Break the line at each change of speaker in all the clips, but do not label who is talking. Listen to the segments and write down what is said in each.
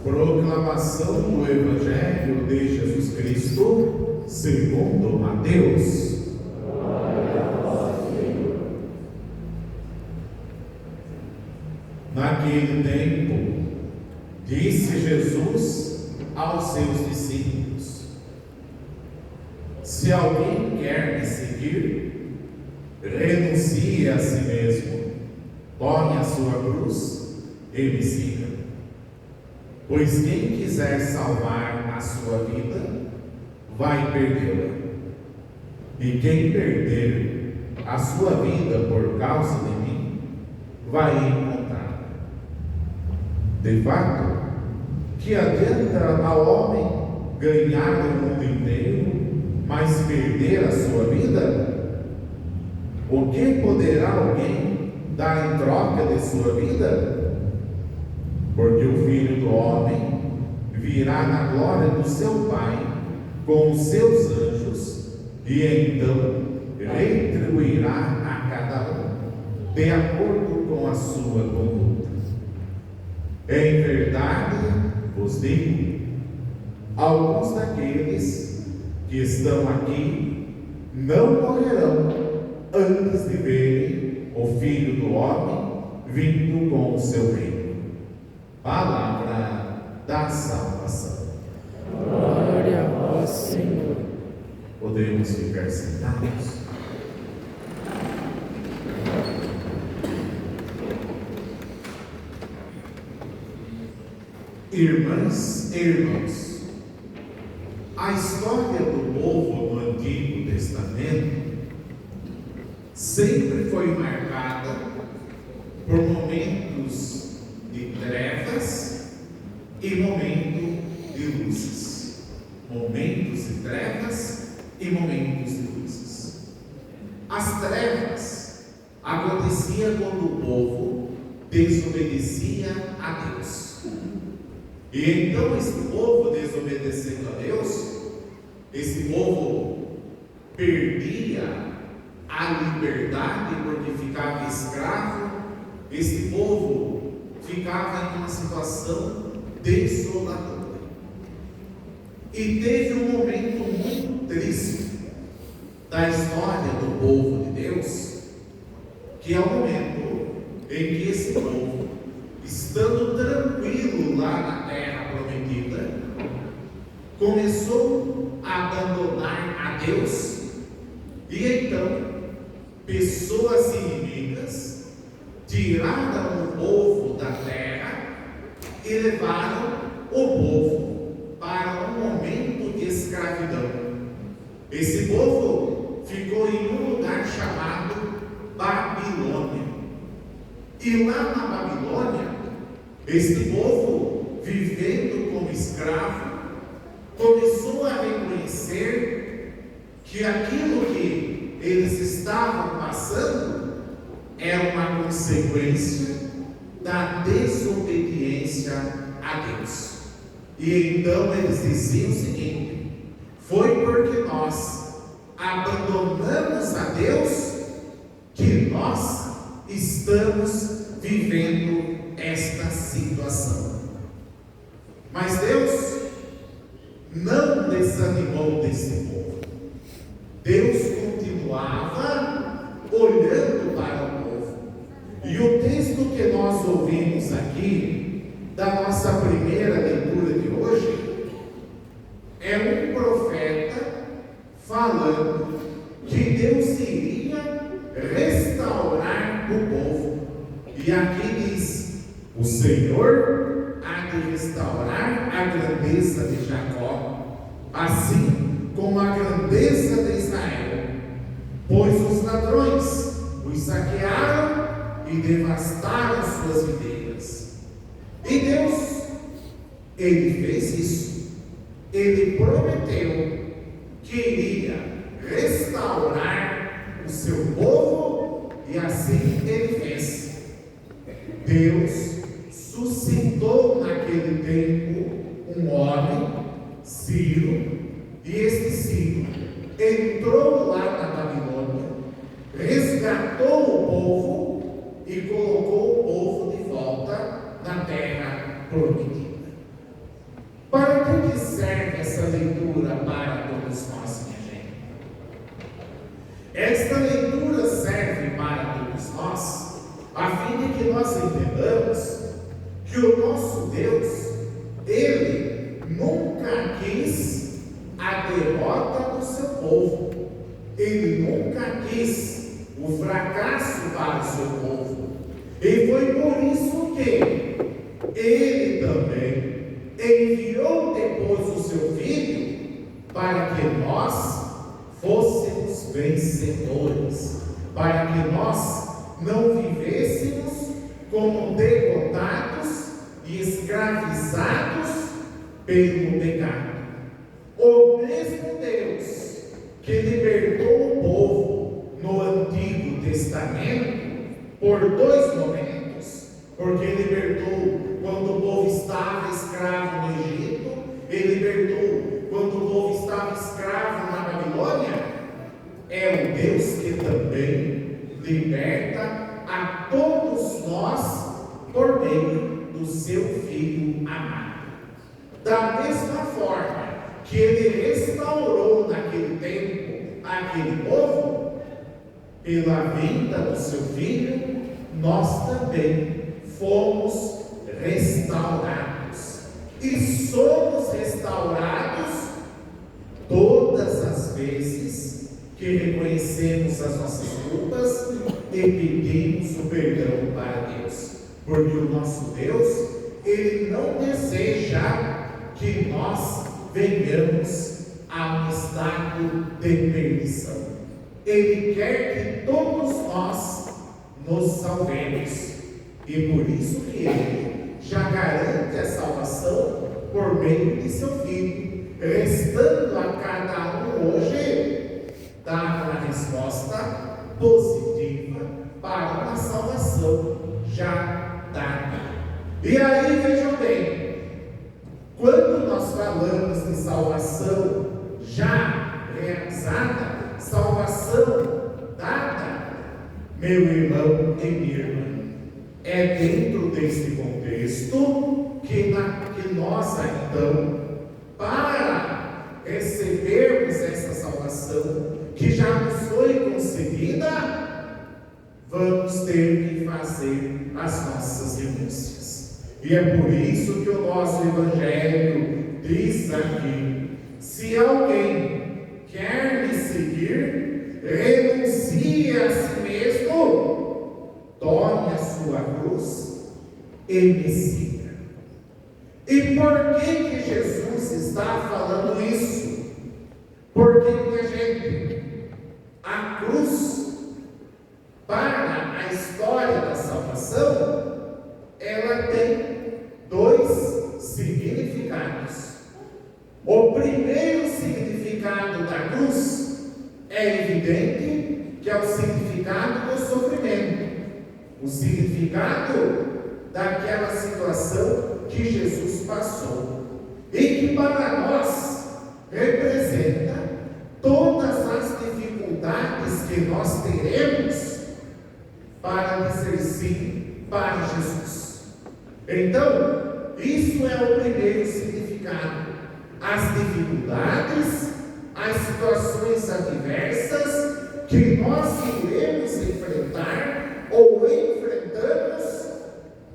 Proclamação do Evangelho de Jesus Cristo, segundo Mateus.
Glória a vós, Senhor.
Naquele tempo, disse Jesus aos seus discípulos: Se alguém quer me seguir, renuncie a si mesmo, tome a sua cruz e me siga. Pois quem quiser salvar a sua vida, vai perdê-la. E quem perder a sua vida por causa de mim, vai encontrá-la. De fato, que adianta ao homem ganhar o mundo inteiro, mas perder a sua vida? O que poderá alguém dar em troca de sua vida? Porque o Filho do Homem virá na glória do seu Pai com os seus anjos, e então retribuirá a cada um de acordo com a sua conduta. Em verdade vos digo, alguns daqueles que estão aqui não morrerão antes de verem o Filho do Homem vindo com o seu reino. Palavra da salvação.
Glória a vós, Senhor.
Podemos ficar sentados. Irmãs e irmãos, a história do povo no Antigo Testamento sempre foi marcada por momentos de trevas e momentos de luzes. Momentos de trevas e momentos de luzes. As trevas aconteciam quando o povo desobedecia a Deus. E então esse povo desobedecendo a Deus, esse povo perdia a liberdade porque ficava escravo. Esse povo ficava em uma situação desoladora. E teve um momento muito triste da história do povo de Deus, que é o momento em que esse povo, estando tranquilo lá na terra prometida, começou a abandonar a Deus, e então pessoas inimigas tiraram o povo da terra e levaram o povo para um momento de escravidão. Esse povo ficou em um lugar chamado Babilônia. E lá na Babilônia, esse povo, vivendo como escravo, começou a reconhecer que aquilo que eles estavam passando é uma consequência da desobediência a Deus. E então eles diziam o seguinte: foi porque nós abandonamos a Deus que nós estamos vivendo esta situação. Mas Deus não desanimou desse povo. Deus continuava olhando para o povo. E o texto que nós ouvimos aqui, da nossa primeira é um profeta falando que Deus iria restaurar o povo. E aqui diz: o Senhor há de restaurar a grandeza de Jacó, assim como a grandeza de Israel, pois os ladrões os saquearam e devastaram suas videiras. E Deus, Ele fez isso. Ele prometeu que iria restaurar o seu povo, e assim Ele fez. Deus suscitou naquele tempo um homem, Ciro, e este Ciro entrou lá na Babilônia, resgatou o povo e colocou o povo de volta na terra prometida. Para que serve essa leitura para todos nós, minha gente? Esta leitura serve para todos nós, a fim de que nós entendamos que o nosso Deus, Ele nunca quis a derrota do seu povo. Ele nunca quis o fracasso para o seu povo. E foi por isso que Ele também enviou depois o seu Filho para que nós fôssemos vencedores, para que nós não vivêssemos como derrotados e escravizados pelo pecado. O mesmo Deus que libertou o povo no Antigo Testamento por dois momentos, porque libertou quando o povo estava escravo no Egito, e libertou quando o povo estava escravo na Babilônia, é o Deus que também liberta a todos nós por meio do seu Filho amado. Da mesma forma que Ele restaurou naquele tempo aquele povo, pela vinda do seu Filho, nós também fomos restaurados. E somos restaurados todas as vezes que reconhecemos as nossas culpas e pedimos o perdão para Deus. Porque o nosso Deus, Ele não deseja que nós venhamos a um estado de perdição. Ele quer que todos nós nos salvemos. E por isso que Ele já garante a salvação por meio de seu Filho, restando a cada um hoje dar uma resposta positiva para uma salvação já dada. E aí vejam bem, quando nós falamos de salvação já realizada, salvação dada, meu irmão e minha irmã, é dentro desse contexto que nós, então, para recebermos essa salvação que já nos foi concedida, vamos ter que fazer as nossas renúncias. E é por isso que o nosso Evangelho diz aqui: se alguém quer me seguir, renuncie a si mesmo, tome a sua cruz e me siga. E por que Jesus está falando isso? Porque, minha gente, a cruz, para a história da salvação, ela tem dois significados. O primeiro significado da cruz é evidente, que é o significado do sofrimento, o significado daquela situação que Jesus passou, e que para nós representa todas as dificuldades que nós teremos para dizer sim para Jesus. Então, isso é o primeiro significado: as dificuldades, as situações adversas que nós iremos enfrentar ou enfrentamos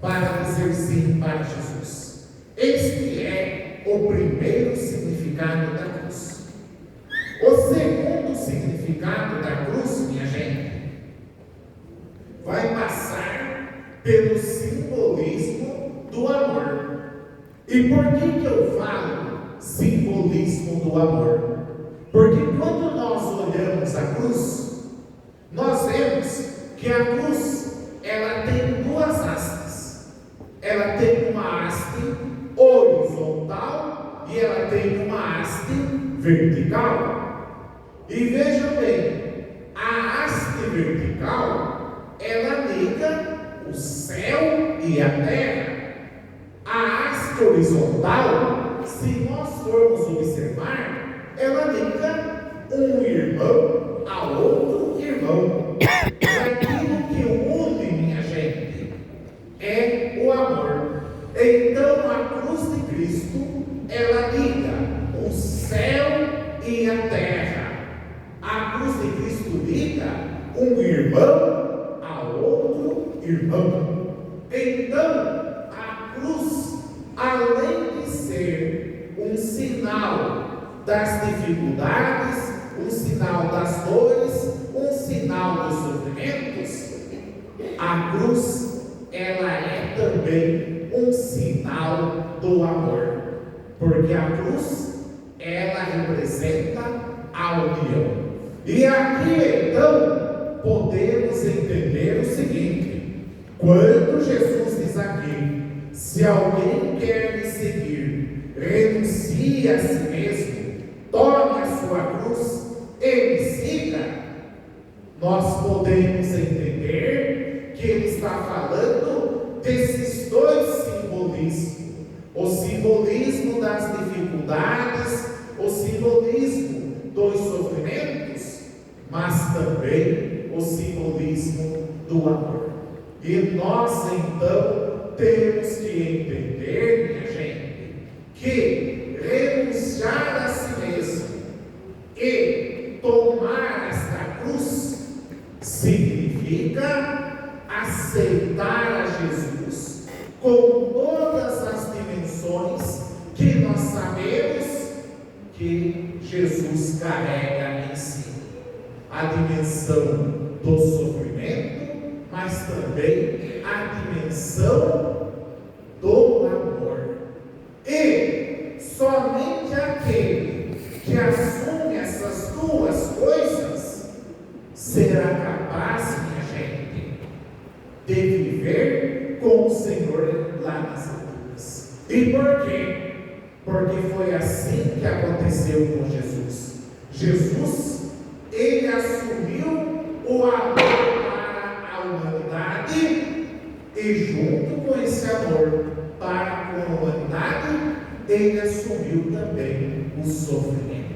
para dizer sim para Jesus. Este é o primeiro significado da cruz. O segundo significado da cruz, minha gente, vai passar pelo simbolismo do amor. E por que eu falo simbolismo do amor? Porque quando nós olhamos a cruz, nós vemos que a cruz, ela tem duas hastes. Ela tem uma haste horizontal e ela tem uma haste vertical. E vejam bem, a haste vertical, ela liga o céu e a terra. A haste horizontal, se nós formos observar, ela liga um irmão a outro irmão. E aquilo que une, minha gente, é o amor. Então a cruz de Cristo, ela liga o céu e a terra. A cruz de Cristo liga um irmão a outro irmão. Então, a cruz, além de ser um sinal das dificuldades, um sinal das dores, um sinal dos sofrimentos, a cruz, ela é também um sinal do amor, porque a cruz, ela representa a união. E aqui então podemos entender o seguinte: quando Jesus diz aqui, se alguém quer me seguir, renuncie a si mesmo, tome a sua cruz e me siga, nós podemos entender que ele está falando desses dois simbolismos: o simbolismo das dificuldades, o simbolismo dos sofrimentos, mas também o simbolismo do amor. E nós então temos que entender, minha gente, que renunciar a si mesmo e tomar esta cruz significa aceitar a Jesus com todas as dimensões que nós sabemos que Jesus carrega em si. A dimensão do sofrimento, mas também a dimensão do amor. E somente aquele que assume essas duas coisas será capaz, minha gente, de viver com o Senhor lá nas alturas. E por quê? Porque foi assim que aconteceu com Jesus. Jesus, ele assumiu o amor para a humanidade, e junto com esse amor para com a humanidade, ele assumiu também o sofrimento.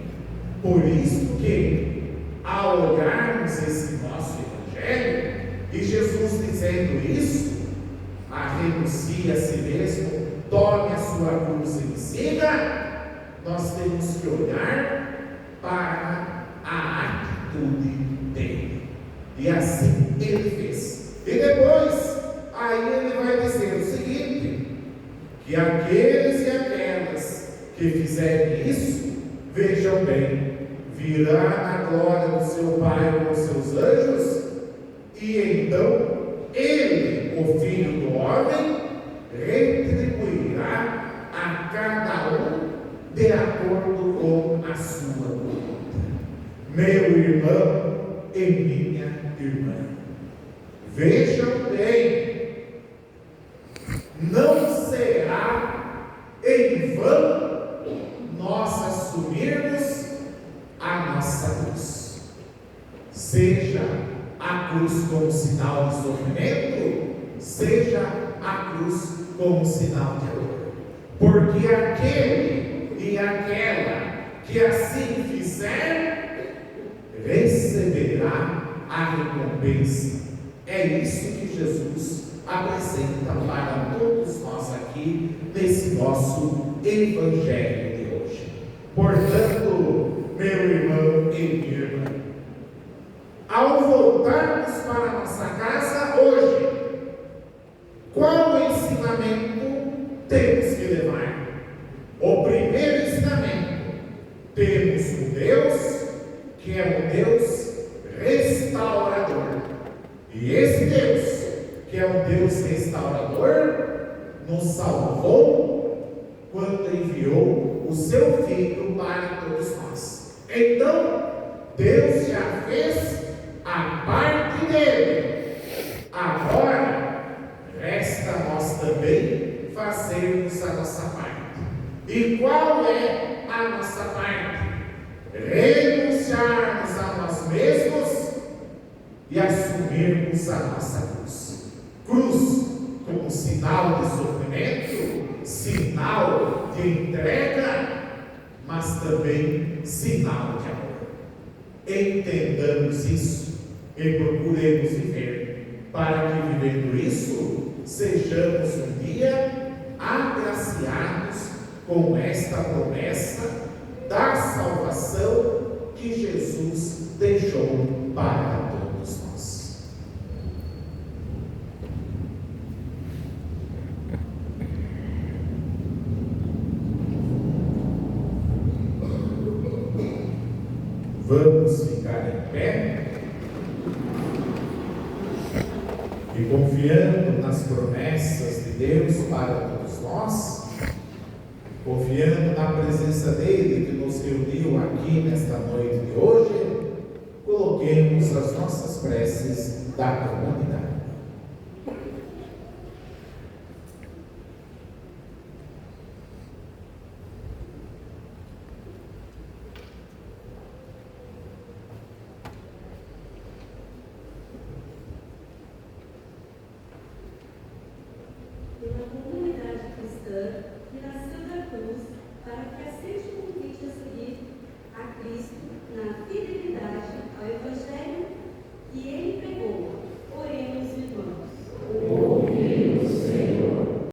Por isso que, ao olharmos esse nosso Evangelho, e Jesus dizendo isso, renuncie a si mesmo, tome a sua cruz e me siga, nós temos que olhar para a atitude dele. E assim ele fez. E depois, aí ele vai dizer o seguinte: que aqueles e aquelas que fizerem isso, vejam bem, virá na glória do seu Pai com os seus anjos, e então ele, o Filho do Homem, retribuirá a cada um de acordo com a sua conduta. Meu irmão e minha irmã, vejam bem, não será em vão nós assumirmos a nossa cruz, seja a cruz como sinal de sofrimento, seja a cruz como sinal de amor, porque aquele e aquela que assim fizer, receberá a recompensa. É isso que Jesus apresenta para todos nós aqui nesse nosso Evangelho de hoje. Portanto, meu irmão e minha irmã, ao voltarmos para a nossa casa hoje, qual ensinamento temos que levar? O primeiro enviou o seu Filho para todos nós. Então, Deus já fez a parte dele. Agora, resta a nós também fazermos a nossa parte. E qual é a nossa parte? Renunciarmos a nós mesmos e assumirmos a nossa cruz. Cruz como sinal de sofrimento, sinal de entrega, mas também sinal de amor. Entendamos isso e procuremos viver, para que vivendo isso, sejamos um dia agraciados com esta promessa da salvação que Jesus deixou para todos nós. Vamos ficar em pé e confiando nas promessas de Deus para todos nós, confiando na presença dele que nos reuniu aqui nesta noite de hoje, coloquemos as nossas preces da comunidade.